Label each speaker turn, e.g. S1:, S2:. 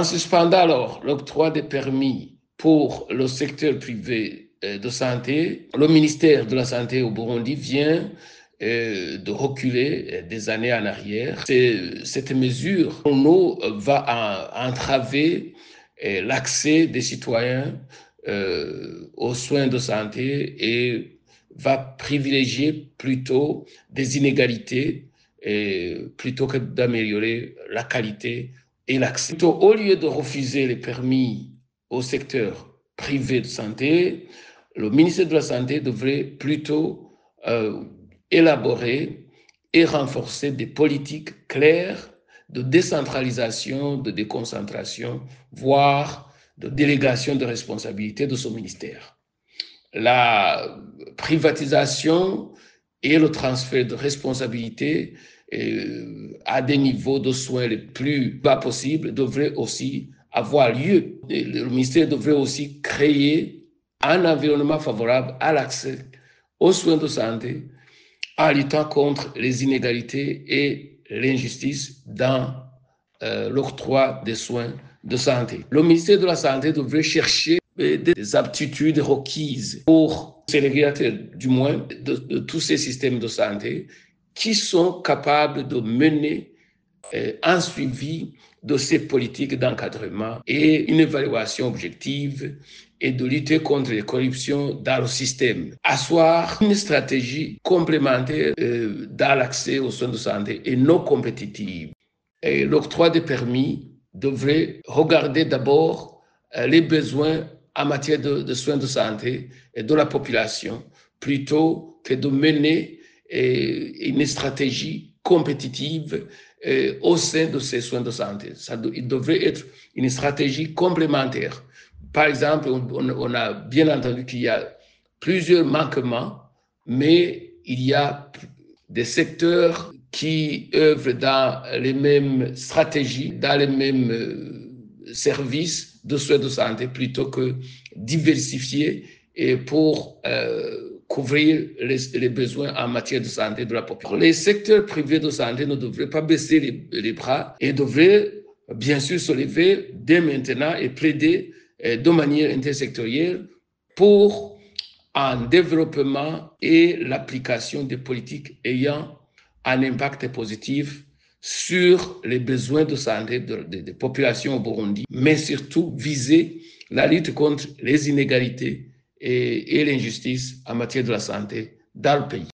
S1: En suspendant alors l'octroi des permis pour le secteur privé de santé, le ministère de la Santé au Burundi vient de reculer des années en arrière. Cette mesure, pour nous, va entraver l'accès des citoyens aux soins de santé et va privilégier plutôt des inégalités plutôt que d'améliorer la qualité et l'accès. Au lieu de refuser les permis au secteur privé de santé, le ministère de la Santé devrait plutôt élaborer et renforcer des politiques claires de décentralisation, de déconcentration, voire de délégation de responsabilité de son ministère. La privatisation et le transfert de responsabilité à des niveaux de soins les plus bas possibles devraient aussi avoir lieu. Le ministère devrait aussi créer un environnement favorable à l'accès aux soins de santé en luttant contre les inégalités et l'injustice dans l'octroi des soins de santé. Le ministère de la Santé devrait chercher des aptitudes requises pour ces régulateurs, du moins, de tous ces systèmes de santé qui sont capables de mener un suivi de ces politiques d'encadrement et une évaluation objective et de lutter contre les corruptions dans le système. Asseoir une stratégie complémentaire dans l'accès aux soins de santé et non compétitive. L'octroi des permis devrait regarder d'abord les besoins en matière de soins de santé et de la population, plutôt que de mener une stratégie compétitive au sein de ces soins de santé. Il devrait être une stratégie complémentaire. Par exemple, on a bien entendu qu'il y a plusieurs manquements, mais il y a des secteurs qui œuvrent dans les mêmes stratégies, dans les mêmes services de soins de santé, plutôt que diversifier et pour couvrir les besoins en matière de santé de la population. Les secteurs privés de santé ne devraient pas baisser les bras et devraient bien sûr se lever dès maintenant et plaider de manière intersectorielle pour un développement et l'application des politiques ayant un impact positif sur les besoins de santé des populations au Burundi, mais surtout viser la lutte contre les inégalités et l'injustice en matière de la santé dans le pays.